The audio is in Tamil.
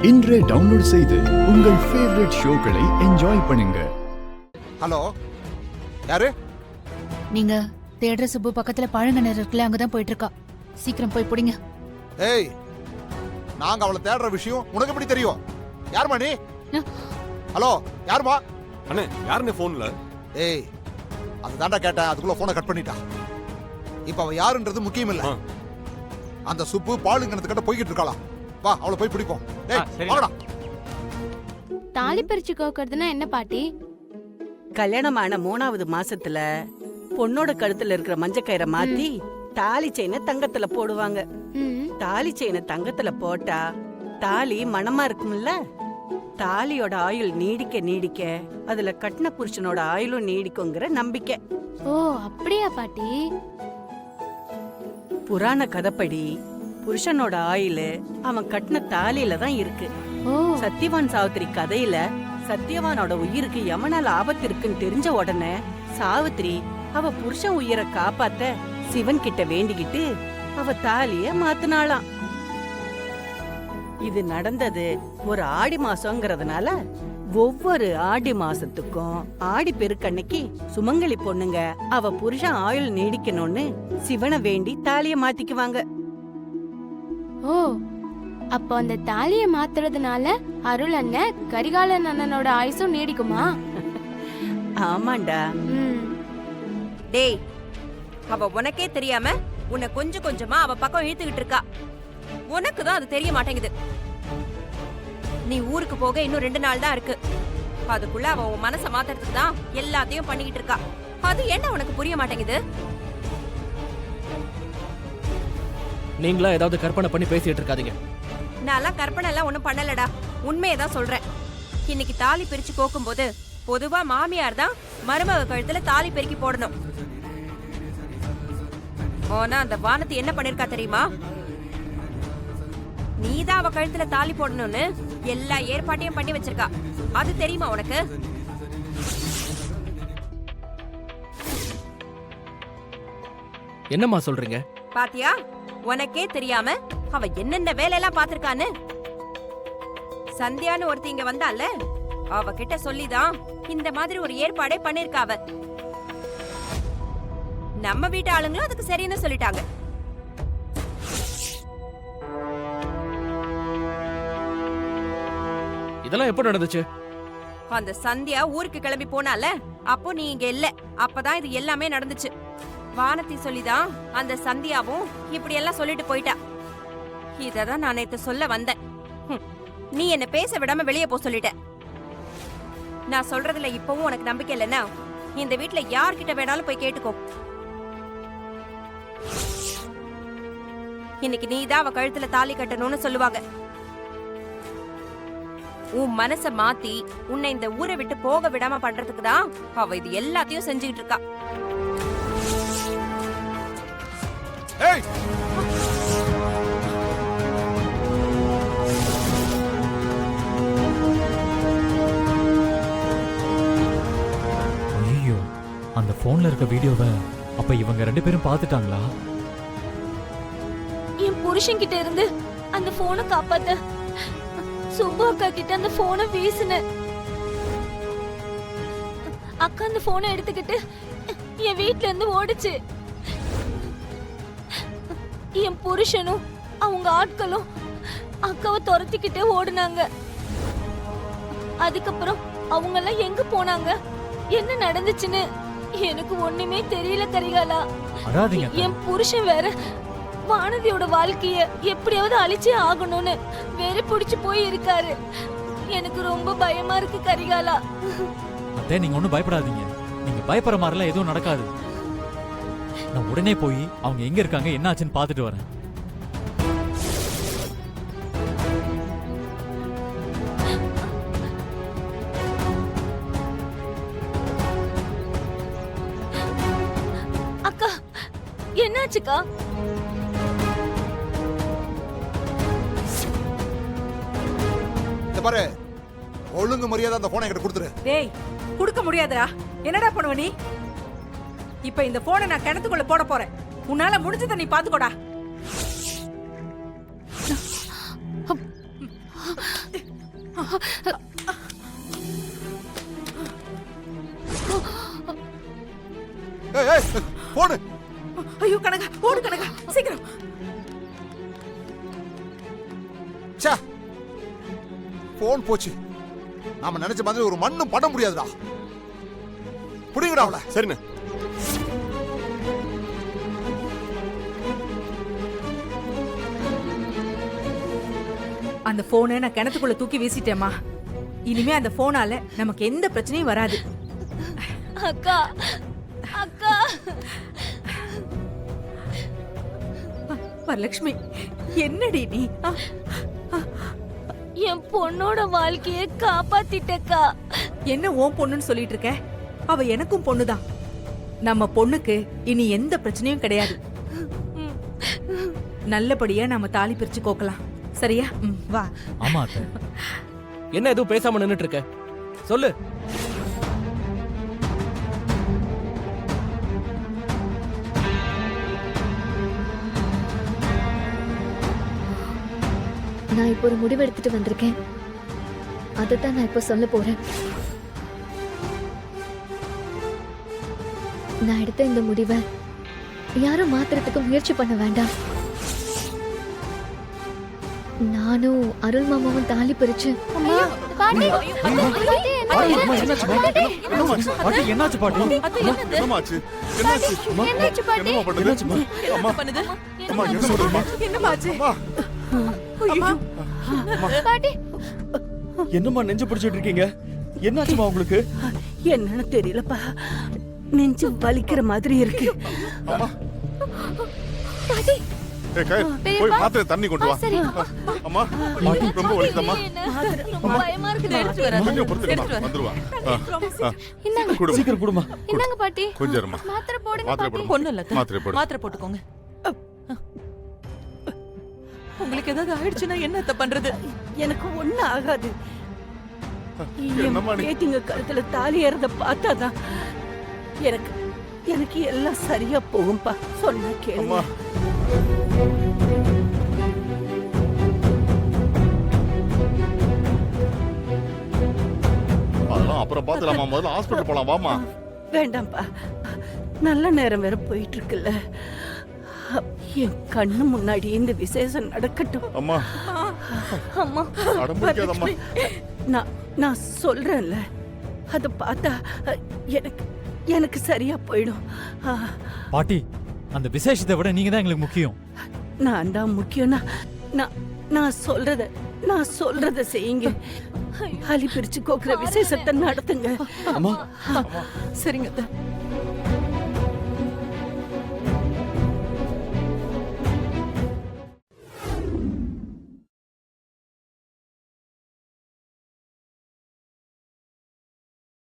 இன்றே டவுன்லோட் செய்து உங்கள் ஃபேவரட் ஷோக்களை என்ஜாய் பண்ணுங்க. ஹலோ, யாரு? நீங்க தேடுற சுப்பு பக்கத்துல பழங்கண்ணர் இருக்குல்ல, அங்கதான் போயிட்டு இருக்கா. சீக்கிரம் போய் பிடிங்க. ஏய், நாங்க அவளை தேடுற விஷயம் உனக்கு எப்படி தெரியும்? யாருமா நீ? ஹலோ, யாருமா? அண்ணே, யாருன்னு போன்ல? ஏய், அது தாண்டா கேட்டேன், அதுக்குள்ள போனை கட் பண்ணிட்டா. இப்ப அவ யாருன்றது முக்கியம் இல்ல. அந்த சுப்பு பாலுங்கனத்துக்கிட்ட போய்கிட்டு இருக்காளா? வா, அவளை போய் பிடிப்போம். ஏய், வாடா. தாலி பிரிச்சு கோக்கிறதுனா என்ன பாட்டி? கல்யாணமான 3வது மாசத்துல பொண்ணோட கழுத்துல இருக்கிற மஞ்சக்கயிறை மாத்தி தாலி செயினை தங்கத்துல போடுவாங்க. தாலி செயினை தங்கத்துல போட்டா தாலி மணமா இருக்கும்ல, தாலியோட ஆயுள் நீடிக்க நீடிக்க அதுல கட்டின புருஷனோட ஆயுளும் நீடிக்குங்கிற நம்பிக்கை. ஓ, அப்படியா பாட்டி? புராண கதைப்படி புருஷனோட ஆயுள் அவன் கட்டின தாலியில தான் இருக்கு. ஓ, சத்தியவான் சாவித்திரி கதையில சத்தியவானோட உயிருக்கு யமனால ஆபத்து இருக்குன்னு தெரிஞ்ச உடனே சாவித்திரி அவ புருஷன் உயிரை காப்பாத்த சிவன் கிட்ட வேண்டிக்கிட்டு அவ தாலிய மாத்தினாளாம். இது நடந்தது ஒரு ஆடி மாசம்ங்கிறதுனால ஒவ்வொரு ஆடி மாசத்துக்கும் ஆடி பெருக்கன்னைக்கு சுமங்கலி பொண்ணுங்க அவ புருஷன் ஆயுள் நீடிக்கணும்னு சிவனை வேண்டி தாலிய மாத்திக்குவாங்க. ஓ, அப்போ அந்த தாலிய மாத்துறதுனால அருள் அண்ணன் கரிகாலன் அண்ணனோட ஆயுசும் நீடிக்குமா? ஆமாண்டா. டேய், அவ உனக்கே தெரியாம உன்னை கொஞ்சம் கொஞ்சமா அவ பக்கம் இழுத்துக்கிட்டு இருக்கா. உனக்கு தான் அது தெரிய மாட்டேங்குது. நீ ஊருக்கு போக இன்னும் 2 நாள் தான் இருக்கு. அதுக்குள்ள அவ உன் மனசை மாத்துறதுக்கு தான் எல்லாத்தையும் பண்ணிக்கிட்டு இருக்கா. அது என்ன உனக்கு புரிய மாட்டேங்குது? நீங்களா ஏதாவது கற்பனை பண்ணி பேசிட்டு இருக்காதீங்க. நான்லாம் கற்பனை எல்லாம் ஒண்ணும் பண்ணலடா, உண்மையதான் சொல்றேன். இன்னைக்கு தாலி பிரிச்சு கோக்கும் போது பொதுவா மாமியார் தான் மருமக கழுத்துல தாலி பெருக்கி போடணும். ஆனா அந்த வானத்தை என்ன பண்ணிருக்கா தெரியுமா? நீதான் அவ கழுத்துல தாலி போடணும்னு எல்லா ஏற்பாட்டையும் பண்ணி வச்சிருக்கா. அது தெரியுமா உனக்கு? என்னம்மா சொல்றீங்க? பாத்தியா, உனக்கே தெரியாம அவ என்னென்ன வேலையெல்லாம் பாத்திருக்கான்னு. சந்தியான்னு ஒருத்தி இங்க வந்தால, அவகிட்ட சொல்லிதான் இந்த மாதிரி ஒரு ஏற்பாடே பண்ணிருக்காவ. நம்ம வீட்டு ஆளுங்களும் அதுக்கு சரின்னு சொல்லிட்டாங்க. இதெல்லாம் எப்ப நடந்துச்சு? அந்த சந்தியா ஊருக்கு கிளம்பி போனால, அப்போ நீ இங்க இல்ல. அப்பதான் இது எல்லாமே நடந்துச்சு. வானத்தி சொல்லிதான் அந்த சந்தியாவும் இப்படி எல்லாம் சொல்லிட்டு போயிட்டா. இததான் நான் நேத்து சொல்ல வந்தேன். நீ என்ன பேச விடாம வெளியே போ சொல்லிட்ட. நான் சொல்றதுல இப்பவும் உனக்கு நம்பிக்கை இல்லைன்னா இந்த வீட்டுல யார்கிட்ட வேணாலும் போய் கேட்டுக்கோ. இன்னைக்கு நீதான் அவ கழுத்துல தாலி கட்டணும்னு சொல்லுவாங்க. உன் மனச மாத்தி உன்னை இந்த ஊரை விட்டு போக விடாம பண்றதுக்கு தான் அவ இது எல்லாத்தையும் செஞ்சுக்கிட்டு இருக்கா. ஏய், ஐயோ, அந்த போன்ல இருக்க வீடியோவை அப்ப இவங்க 2 பேரும் பார்த்துட்டாங்களா? என் புருஷன் கிட்ட இருந்து அந்த போனை காப்பாத்த சுப்பு அக்கா கிட்ட அந்த போனை வீசுன. அக்கா அந்த போனை எடுத்துக்கிட்டு என் வீட்ல இருந்து ஓடுச்சு. என் புருஷனும் அவங்க ஆட்களும் அக்காவை துரத்திக்கிட்டே ஓடுனாங்க. அதுக்கப்புறம் அவங்க எல்லாம் எங்க போனாங்க, என்ன நடந்துச்சுன்னு எனக்கு ஒண்ணுமே தெரியல கரிகாலா. என் புருஷன் வேற வானதியோட வாழ்க்கைய எப்படியாவது அழிச்சே ஆகணும்னு வேற பிடிச்சு போய் இருக்காரு. எனக்கு ரொம்ப பயமா இருக்கு கரிகாலா. அத்தை, நீங்க ஒண்ணும் பயப்படாதீங்க. நீங்க பயப்படுற மாதிரிலாம் எதுவும் நடக்காது. நான் உடனே போய் அவங்க எங்க இருக்காங்க என்ன ஆச்சுன்னு பாத்துட்டு வரேன். அக்கா, என்னாச்சுக்கா? இந்த பாரு, ஒழுங்கு மரியாதை அந்த போனை என்கிட்ட கொடுத்துரு. டேய், குடுக்க முடியாதுடா. என்னடா பண்ணுவ நீ? இப்ப இந்த போனை நான் கிணத்துக்குள்ள போட போறேன். உன்னால முடிஞ்சதை நீ பாத்துக்கோடா. ஏய் ஏய் போடு. ஐயோ கனகா, ஓடு கனகா, சீக்கிரம். ச்சே, போன் போச்சு. நாம நினைச்ச மாதிரி ஒரு மண்ணும் பட முடியாதுடா. புடிங்கடா அவள. சரிண்ணே. அந்த போனை நான் கிணத்துக்குள்ள தூக்கி வீசிட்டேம்மா. இனிமே அந்த போனால நமக்கு எந்த பிரச்சனையும் வராது. அக்கா அக்கா வரலட்சுமி, என்னடி நீ? என் பொண்ணோட வாழ்க்கைய காப்பாத்திட்டக்கா. என்ன உன் பொண்ணுன்னு சொல்லிட்டு இருக்க? அவ எனக்கும் பொண்ணுதான். நம்ம பொண்ணுக்கு இனி எந்த பிரச்சனையும் கிடையாது. நல்லபடியா நாம தாலி பிரிச்சு கோக்கலாம். சரியா? வா. ஆமா அத்தை. என்ன எதுவும் பேசாம நின்னுட்டு இருக்க? சொல்லு. நான் இப்போ ஒரு முடிவு எடுத்துட்டு வந்திருக்கேன். அதைத்தான் நான் இப்போ சொல்ல போறேன். நான் எடுத்த இந்த முடிவை யாரும் மாத்துறதுக்கு முயற்சி பண்ண வேண்டாம். நானும் அருள் மாமாவும் தாலி பிரிச்சு பாட்டி என்னாச்சு பாட்டி? என்னமாச்சு? என்னாச்சு? என்னாச்சு பாட்டி? என்னமா பண்ணுது? அம்மா அம்மா என்ன சொல்றமா? என்னமாச்சு? பாட்டி என்னம்மா நெஞ்சு பிடிச்சிட்டு இருக்கீங்க? என்னாச்சுமா உங்களுக்கு? என்னன்னு தெரியலப்பா, நெஞ்சு வலிக்கிற மாதிரி இருக்கு. அம்மா பாட்டி ஏய் கை போய் மாத்திரை தண்ணி கொண்டு வா. சரி. அம்மா ரொம்ப வலிக்குதம்மா. ரொம்ப பயமா இருக்குது. கொஞ்சம் பொறுத்துக்கமா வந்துருவா. இந்தாங்க. குடு. சீக்கிரம் குடுமா. இந்தாங்க பாட்டி. கொஞ்சம் இருமா. மாத்திரை போடுங்க மாத்திரை பாட்டி. போடு. பொண்ணு இல்ல, மாத்திரை போடு. மாத்திரை போட்டுக்கோங்க. உங்களுக்கு ஏதாவது ஆயிடுச்சுன்னா என்னத்த பண்றது? எனக்கு ஒண்ணு ஆகாது. என்னம்மா நீ? பேத்திங்க கழுத்துல தாலி ஏறத பார்த்தாதான் எனக்கு எல்லாம் சரியா போகும்பா. சொன்ன கேளு. அம்மா அதெல்லாம் அப்புறம் பாத்துலாமா. முதல்ல ஹாஸ்பிடல் போலாம் வாமா. வேண்டாம்ப்பா, நல்ல நேரம் வேற போயிட்டு இருக்குல்ல. என் கண்ணு முன்னாடி இந்த விசேஷம் நடக்கட்டும். அம்மா அம்மா அடம்பிடிக்காதம்மா. நான் சொல்றேன்ல, அத பார்த்தா எனக்கு சரியா போயிடும். பாட்டி, அந்த விசேஷத்தை விட நீங்க தான் எங்களுக்கு முக்கியம். நான் தான் முக்கியம்னா நான் சொல்றத செய்யுங்க. அலி பிரிச்சு கோக்குற விசேஷத்தை நடத்துங்க. அம்மா சரிங்க.